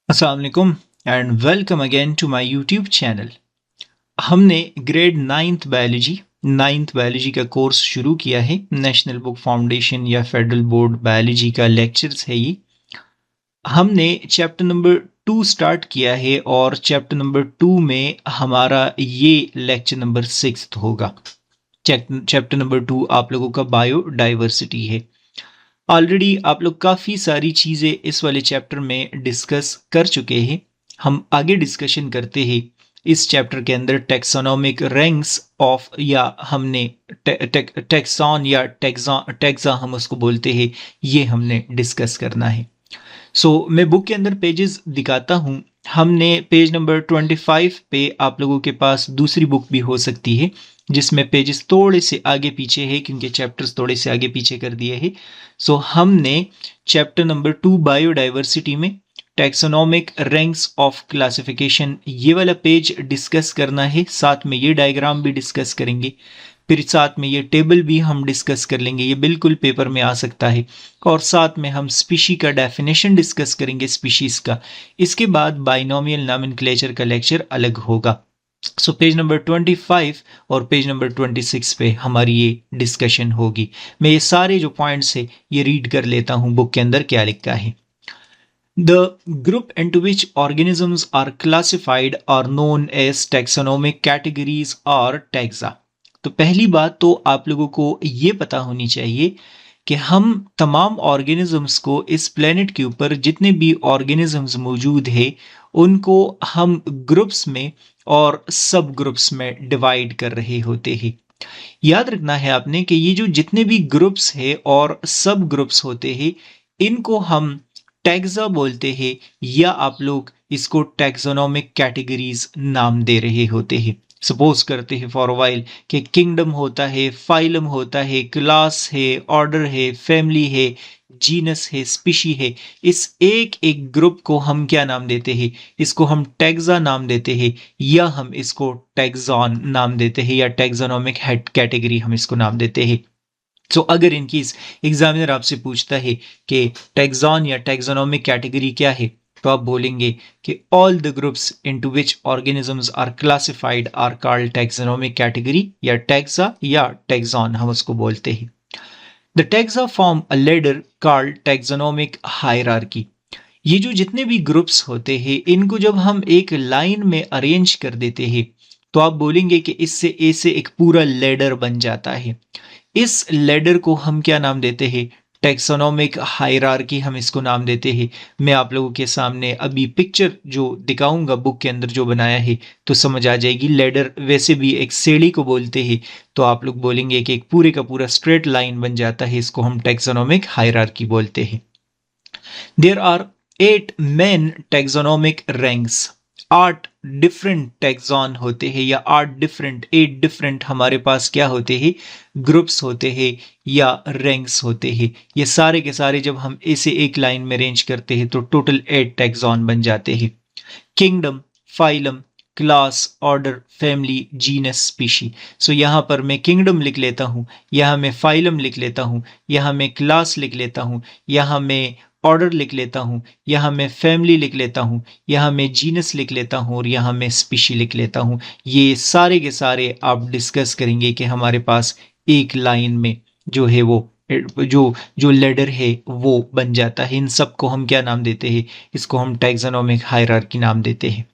अस्सलाम वालेकुम and welcome again to my YouTube channel. हमने ग्रेड नाइन्थ बायोलॉजी का कोर्स शुरू किया है। नेशनल बुक फाउंडेशन या फेडरल बोर्ड बायोलॉजी का लेक्चर्स है ये। हमने चैप्टर नंबर 2 स्टार्ट किया है और चैप्टर नंबर 2 में हमारा ये लेक्चर नंबर 6 होगा। चैप्टर नंबर 2 आप लोगों का बायोडाइवर्सिटी है। ऑलरेडी आप लोग काफ़ी सारी चीज़ें इस वाले चैप्टर में डिस्कस कर चुके हैं। हम आगे डिस्कशन करते हैं इस चैप्टर के अंदर टेक्सोनोमिक रैंक्स ऑफ, या हमने टेक्सॉन या टेक्सा हम उसको बोलते हैं, ये हमने डिस्कस करना है। मैं बुक के अंदर पेजेस दिखाता हूँ। हमने पेज नंबर 25 पे, आप लोगों के पास दूसरी बुक भी हो सकती है जिसमें पेजेस थोड़े से आगे पीछे है क्योंकि चैप्टर्स थोड़े से आगे पीछे कर दिए हैं। हमने चैप्टर नंबर 2 बायोडाइवर्सिटी में टैक्सोनॉमिक रैंक्स ऑफ क्लासिफिकेशन ये वाला पेज डिस्कस करना है। साथ में ये डायग्राम भी डिस्कस करेंगे, फिर साथ में ये टेबल भी हम डिस्कस कर लेंगे, ये बिल्कुल पेपर में आ सकता है। और साथ में हम स्पीशी का डेफिनेशन डिस्कस करेंगे, स्पीशीज का। इसके बाद बाइनोमियल नॉमेनक्लेचर का लेक्चर अलग होगा। पेज नंबर 25 और पेज नंबर 26 पे हमारी ये डिस्कशन होगी। मैं ये सारे जो पॉइंट्स है ये रीड कर लेता हूँ बुक के अंदर क्या लिखा है। The group into which organisms are classified are known as taxonomic categories or taxa। तो पहली बात तो आप लोगों को ये पता होनी चाहिए कि हम तमाम ऑर्गेनिजम्स को, इस प्लेनेट के ऊपर जितने भी ऑर्गेनिजम्स मौजूद है, उनको हम ग्रुप्स में और सब ग्रुप्स में डिवाइड कर रहे होते हैं। याद रखना है आपने कि ये जो जितने भी ग्रुप्स है और सब ग्रुप्स होते हैं, इनको हम टैक्सा बोलते हैं, या आप लोग इसको टैक्सोनॉमिक कैटेगरीज नाम दे रहे होते हैं। सपोज करते हैं फॉर वाइल कि किंगडम होता है, फाइलम होता है, क्लास है, ऑर्डर है, फैमिली है, जीनस है, स्पीशी है। इस एक एक ग्रुप को हम क्या नाम देते हैं? इसको हम टैक्सा नाम देते हैं, या हम इसको टैक्सॉन नाम देते हैं, या टैक्सोनॉमिक कैटेगरी हम इसको नाम देते हैं। अगर इनकी एग्जामिनर आपसे पूछता है कि टैक्सॉन या टैक्सोनॉमिक कैटेगरी क्या है, तो आप बोलेंगे कि all the groups into which organisms are classified are called taxonomic category, या टैक्सा या टैक्सॉन हम उसको बोलते हैं। The taxa form a ladder called taxonomic hierarchy. ये जो जितने भी ग्रुप्स होते हैं, इनको जब हम एक लाइन में अरेंज कर देते हैं, तो आप बोलेंगे कि इससे ऐसे एक पूरा लेडर बन जाता है। इस लेडर को हम क्या नाम देते हैं? टैक्सोनॉमिक हायरार्की हम इसको नाम देते हैं। मैं आप लोगों के सामने अभी पिक्चर जो दिखाऊंगा बुक के अंदर जो बनाया है, तो समझ आ जाएगी। लेडर वैसे भी एक सीढ़ी को बोलते हैं, तो आप लोग बोलेंगे कि एक पूरे का पूरा स्ट्रेट लाइन बन जाता है, इसको हम टैक्सोनॉमिक हायरार्की बोलते हैं। There are 8 main taxonomic ranks. 8 different taxon होते हैं, या 8 डिफरेंट हमारे पास क्या होते हैं? ग्रुप्स होते हैं या रैंक्स होते हैं। ये सारे के सारे जब हम इसे एक लाइन में अरेंज करते हैं तो टोटल 8 टैक्सॉन बन जाते हैं। Kingdom, phylum, class, order, family, genus, species. यहाँ पर मैं किंगडम लिख लेता हूँ, यहाँ मैं फाइलम लिख लेता हूँ, यहाँ मैं क्लास लिख लेता हूँ, यहाँ मैं ऑर्डर लिख लेता हूँ, यहाँ मैं फैमिली लिख लेता हूँ, यहाँ मैं जीनस लिख लेता हूँ, और यहाँ मैं स्पीशी लिख लेता हूँ। ये सारे के सारे आप डिस्कस करेंगे कि हमारे पास एक लाइन में जो है वो जो जो लेडर है वो बन जाता है। इन सब को हम क्या नाम देते हैं? इसको हम टैक्सोनॉमिक हायरार्की नाम देते हैं।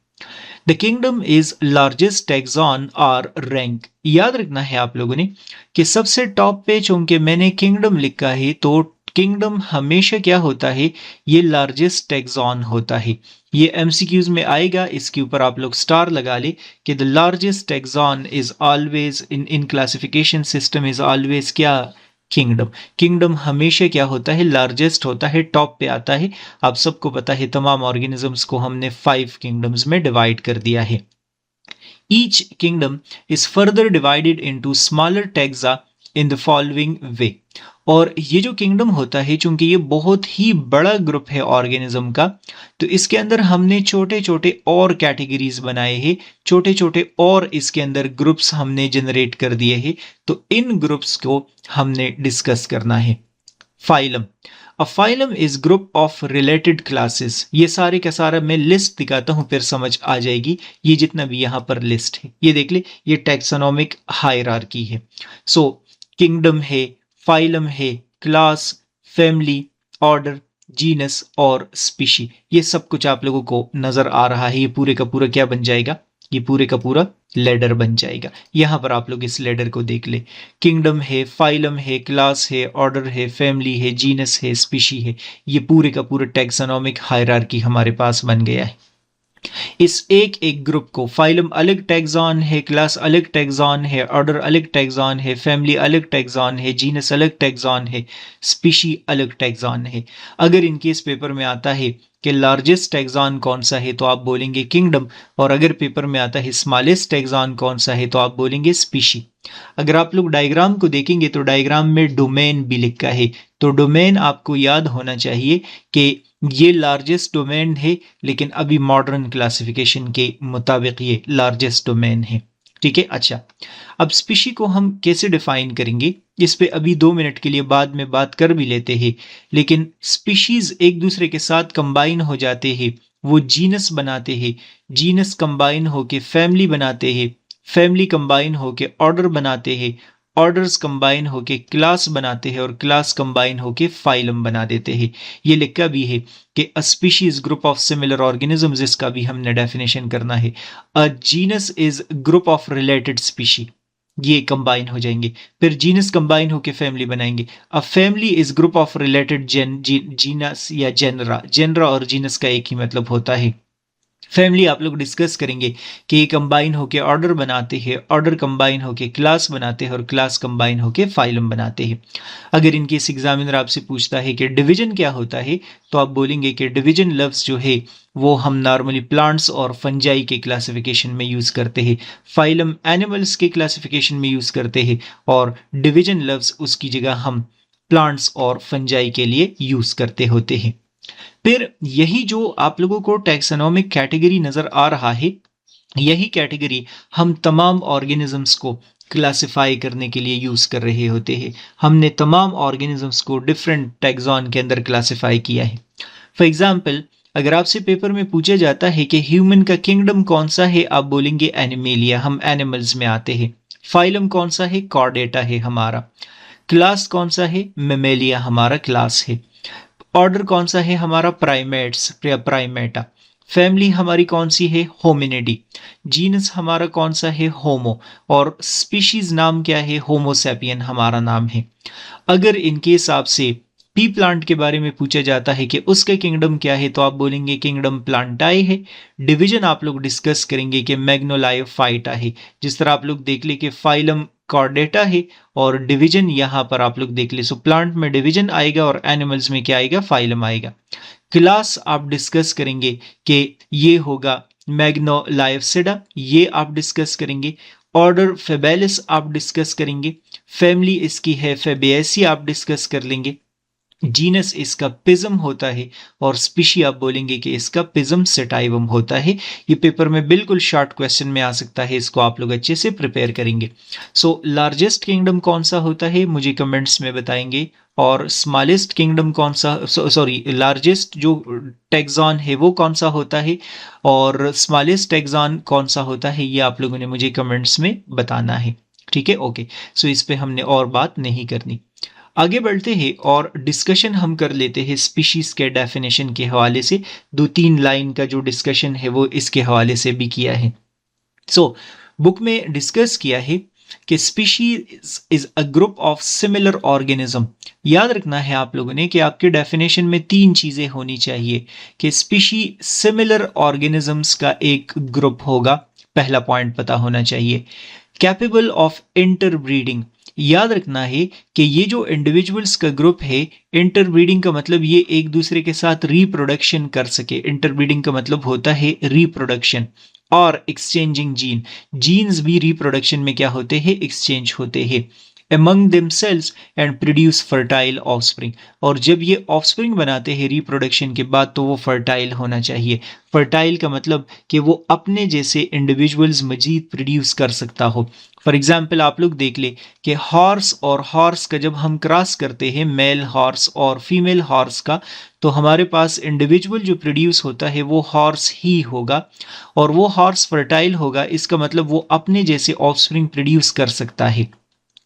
The kingdom is largest taxon और रैंक। याद रखना है आप लोगों ने कि सबसे टॉप पे चूंकि मैंने किंगडम लिखा है, तो किंगडम हमेशा क्या होता है? ये लार्जेस्ट टैक्सॉन होता है। ये एमसीक्यूज में आएगा, इसके ऊपर आप लोग स्टार लगा ले कि the largest taxon is always in classification system is always क्या? किंगडम। किंगडम हमेशा क्या होता है? लार्जेस्ट होता है, टॉप पे आता है। आप सबको पता है तमाम ऑर्गेनिजम्स को हमने 5 किंगडम्स में डिवाइड कर दिया है। Each kingdom is further divided into smaller taxa in the following वे। और ये जो किंगडम होता है, चूंकि ये बहुत ही बड़ा ग्रुप है ऑर्गेनिज्म का, तो इसके अंदर हमने छोटे छोटे और कैटेगरीज बनाए हैं, छोटे छोटे और इसके अंदर ग्रुप्स हमने जनरेट कर दिए हैं। तो इन ग्रुप्स को हमने डिस्कस करना है। Phylum, a phylum is group of related classes. ये सारे का सारा मैं लिस्ट दिखाता हूं, फिर समझ आ जाएगी। ये जितना भी यहां पर लिस्ट है, ये देख ले, ये टैक्सोनॉमिक हायरार्की है। सो किंगडम है, फाइलम है, क्लास, फैमिली, ऑर्डर, जीनस और स्पीशी, ये सब कुछ आप लोगों को नजर आ रहा है। ये पूरे का पूरा क्या बन जाएगा, ये पूरे का पूरा लेडर बन जाएगा। यहां पर आप लोग इस लेडर को देख ले, किंगडम है, फाइलम है, क्लास है, ऑर्डर है, फैमिली है, जीनस है, स्पीशी है। ये पूरे का पूरा टैक्सोनॉमिक हायरार्की हमारे पास बन गया है। इस एक एक ग्रुप को, फाइलम अलग टैक्सॉन है, क्लास अलग टैक्सॉन है, ऑर्डर अलग टैक्सॉन है, फैमिली अलग टैक्सॉन है, जीनस अलग टैक्सॉन है, स्पीशी अलग टैक्सॉन है। अगर इनके इस पेपर में आता है कि लार्जेस्ट टैक्सॉन कौन सा है, तो आप बोलेंगे किंगडम, और अगर पेपर में आता है स्मॉलेस्ट टैक्सॉन कौन सा है, तो आप बोलेंगे स्पीशी। अगर आप लोग डायग्राम को देखेंगे तो डायग्राम में डोमेन भी लिखा है, तो डोमेन आपको याद होना चाहिए कि ये लार्जेस्ट डोमेन है, लेकिन अभी मॉडर्न क्लासिफिकेशन के मुताबिक ये लार्जेस्ट डोमेन है। ठीक है, अच्छा, अब स्पीशी को हम कैसे डिफाइन करेंगे, इस पे अभी 2 मिनट के लिए बाद में बात कर भी लेते हैं। लेकिन स्पीशीज एक दूसरे के साथ कंबाइन हो जाते हैं, वो जीनस बनाते हैं, जीनस कंबाइन होके फैमिली बनाते हैं, फैमिली कंबाइन होके ऑर्डर बनाते हैं, ऑर्डर्स कंबाइन होके क्लास बनाते हैं, और क्लास कंबाइन होके फाइलम बना देते हैं। ये लिखा भी है कि a species group of similar organisms, इसका भी हमने डेफिनेशन करना है। अ genus is group of related species, ये कंबाइन हो जाएंगे, फिर जीनस कंबाइन होके फैमिली बनाएंगे। A family is group of related genus या जेनरा, जेनरा और जीनस का एक ही मतलब होता है। फैमिली आप लोग डिस्कस करेंगे कि ये कंबाइन होके ऑर्डर बनाते हैं, ऑर्डर कंबाइन होके क्लास बनाते हैं, और क्लास कंबाइन होके फाइलम बनाते हैं। अगर इनके इस एग्जामिनर आपसे पूछता है कि डिवीजन क्या होता है, तो आप बोलेंगे कि डिवीजन लफ्ज जो है वो हम नॉर्मली प्लांट्स और फंजाई के क्लासिफिकेशन में यूज करते हैं, फाइलम एनिमल्स के क्लासिफिकेशन में यूज करते हैं, और डिवीजन लफ्ज उसकी जगह हम प्लांट्स और फंजाई के लिए यूज करते होते हैं। फिर यही जो आप लोगों को टैक्सोनॉमिक कैटेगरी नजर आ रहा है, यही कैटेगरी हम तमाम ऑर्गेनिजम्स को क्लासिफाई करने के लिए यूज कर रहे होते हैं। हमने तमाम ऑर्गेनिजम्स को डिफरेंट टैक्सॉन के अंदर क्लासिफाई किया है। फॉर एग्जाम्पल, अगर आपसे पेपर में पूछा जाता है कि ह्यूमन का किंगडम कौन सा है, आप बोलेंगे एनिमेलिया, हम एनिमल्स में आते हैं। फाइलम कौन सा है, कॉर्डेटा है हमारा। क्लास कौन सा है, मेमेलिया हमारा क्लास है। ऑर्डर कौन सा है हमारा, प्राइमेट्स, प्राइमेटा। फैमिली हमारी कौन सी है, होमिनिडी। जीनस हमारा कौन सा है, होमो। और स्पीशीज नाम क्या है, होमोसैपियन हमारा नाम है। अगर इनके हिसाब से पी प्लांट के बारे में पूछा जाता है कि उसका किंगडम क्या है, तो आप बोलेंगे किंगडम प्लांटाई है। डिवीजन आप लोग डिस्कस करेंगे कि मैग्नोलायोफाइटा है। जिस तरह आप लोग देख ले कि फाइलम कॉर्डेटा है, और डिवीजन यहां पर आप लोग देख ले, सो प्लांट में डिवीजन आएगा और एनिमल्स में क्या आएगा, फाइलम आएगा। क्लास आप डिस्कस करेंगे कि ये होगा मैग्नोलायोसिडा, ये आप डिस्कस करेंगे। ऑर्डर फेबेलिस आप डिस्कस करेंगे। फैमिली इसकी है फेबेसी, आप डिस्कस कर लेंगे। जीनस इसका पिज्म होता है, और स्पीशी आप बोलेंगे कि इसका पिज्म सेटाइवम होता है। ये पेपर में बिल्कुल शॉर्ट क्वेश्चन में आ सकता है, इसको आप लोग अच्छे से प्रिपेयर करेंगे। सो लार्जेस्ट किंगडम कौन सा होता है, मुझे कमेंट्स में बताएंगे। और स्मॉलेस्ट किंगडम कौन सा, सॉरी, लार्जेस्ट जो टैक्सॉन है वो कौन सा होता है, और स्मॉलेस्ट टैक्सॉन कौन सा होता है, ये आप लोगों ने मुझे कमेंट्स में बताना है। ठीक है, ओके। सो इस पे हमने और बात नहीं करनी। आगे बढ़ते हैं और डिस्कशन हम कर लेते हैं स्पीशीज के डेफिनेशन के हवाले से। 2-3 लाइन का जो डिस्कशन है वो इसके हवाले से भी किया है। सो बुक में डिस्कस किया है कि species is a group of similar organism. याद रखना है आप लोगों ने कि आपके डेफिनेशन में 3 चीजें होनी चाहिए कि स्पीशी सिमिलर ऑर्गेनिजम्स का एक ग्रुप होगा, पहला पॉइंट पता होना चाहिए। कैपेबल ऑफ इंटरब्रीडिंग, याद रखना है कि ये जो इंडिविजुअल्स का ग्रुप है, इंटरब्रीडिंग का मतलब ये एक दूसरे के साथ रिप्रोडक्शन कर सके। इंटरब्रीडिंग का मतलब होता है रिप्रोडक्शन और एक्सचेंजिंग जीन्स भी रिप्रोडक्शन में क्या होते हैं, एक्सचेंज होते हैं। among themselves and produce fertile offspring। और जब ये ऑफस्प्रिंग बनाते हैं रिप्रोडक्शन के बाद तो वो फर्टाइल होना चाहिए। फर्टाइल का मतलब कि वो अपने जैसे इंडिविजुअल्स मजीद प्रोड्यूस कर सकता हो। फॉर एग्जाम्पल आप लोग देख ले कि हॉर्स और हॉर्स का जब हम क्रॉस करते हैं मेल हॉर्स और फीमेल हॉर्स का, तो हमारे पास इंडिविजुअल जो प्रोड्यूस होता है वो हॉर्स ही होगा और वो हॉर्स फर्टाइल होगा। इसका मतलब वो अपने जैसे ऑफस्प्रिंग प्रोड्यूस कर सकता है।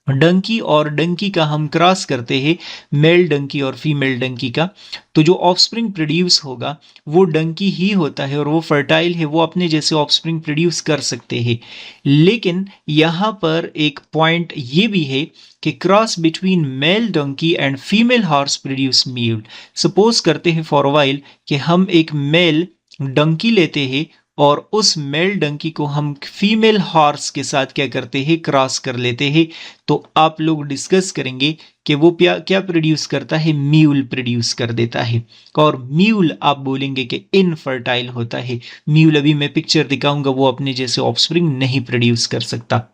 डंकी और डंकी का हम क्रॉस करते हैं मेल डंकी और फीमेल डंकी का, तो जो ऑफस्प्रिंग प्रोड्यूस होगा वो डंकी ही होता है और वो फर्टाइल है, वो अपने जैसे ऑफस्प्रिंग प्रोड्यूस कर सकते हैं। लेकिन यहाँ पर एक पॉइंट ये भी है कि cross between male donkey and female horse produce mule. Suppose करते हैं फॉर वाइल कि हम एक मेल डंकी लेते हैं और उस मेल डंकी को हम फीमेल हॉर्स के साथ क्या करते हैं, क्रॉस कर लेते हैं। तो आप लोग डिस्कस करेंगे कि वो क्या क्या प्रोड्यूस करता है, म्यूल प्रोड्यूस कर देता है। और म्यूल आप बोलेंगे कि इनफर्टाइल होता है। म्यूल अभी मैं पिक्चर दिखाऊंगा, वो अपने जैसे ऑफस्प्रिंग नहीं प्रोड्यूस कर सकता।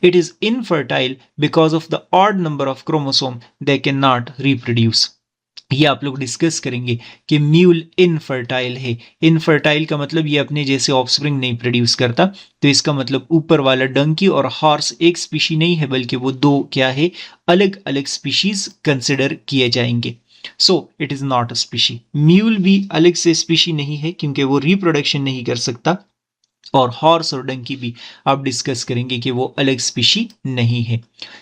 It is infertile because of the odd number of chromosome they can not reproduce. ये आप लोग डिस्कस करेंगे कि म्यूल इनफर्टाइल है। इनफर्टाइल का मतलब ये अपने जैसे ऑफस्प्रिंग नहीं प्रोड्यूस करता। तो इसका मतलब ऊपर वाला डंकी और हॉर्स एक स्पीशी नहीं है, बल्कि वो दो क्या है, अलग अलग स्पीशीज कंसिडर किए जाएंगे। So it is not a species. Mule भी अलग से स्पीशी नहीं है क्योंकि वो रिप्रोडक्शन नहीं कर सकता, और हॉर्स और डंकी भी आप डिस्कस करेंगे कि वो अलग स्पीशी नहीं है।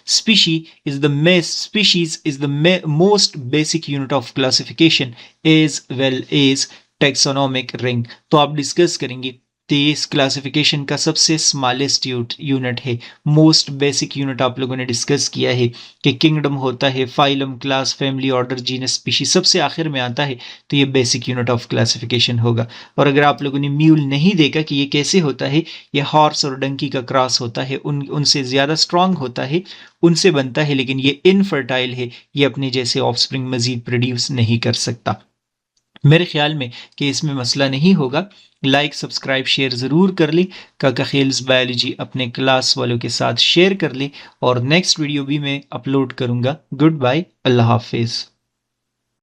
Species is the most basic unit of classification as well as taxonomic rank. तो आप डिस्कस करेंगे तो इस क्लासिफिकेशन का सबसे स्मॉलेस्ट यूनिट है। मोस्ट बेसिक यूनिट आप लोगों ने डिस्कस किया है कि किंगडम होता है, phylum, class, family, order, genus, species सबसे आखिर में आता है, तो ये बेसिक यूनिट ऑफ क्लासिफिकेशन होगा। और अगर आप लोगों ने म्यूल नहीं देखा कि ये कैसे होता है, ये हॉर्स और डंकी का क्रॉस होता है, उनसे ज़्यादा स्ट्रांग होता है, उनसे बनता है, लेकिन ये इनफर्टाइल है, ये अपने जैसे ऑफस्प्रिंग मजीद प्रोड्यूस नहीं कर सकता। मेरे ख्याल में कि इसमें मसला नहीं होगा। लाइक, सब्सक्राइब, शेयर ज़रूर कर ले। काका खेल्स बायोलॉजी अपने क्लास वालों के साथ शेयर कर ले और नेक्स्ट वीडियो भी मैं अपलोड करूँगा। गुड बाय, अल्लाह हाफिज़।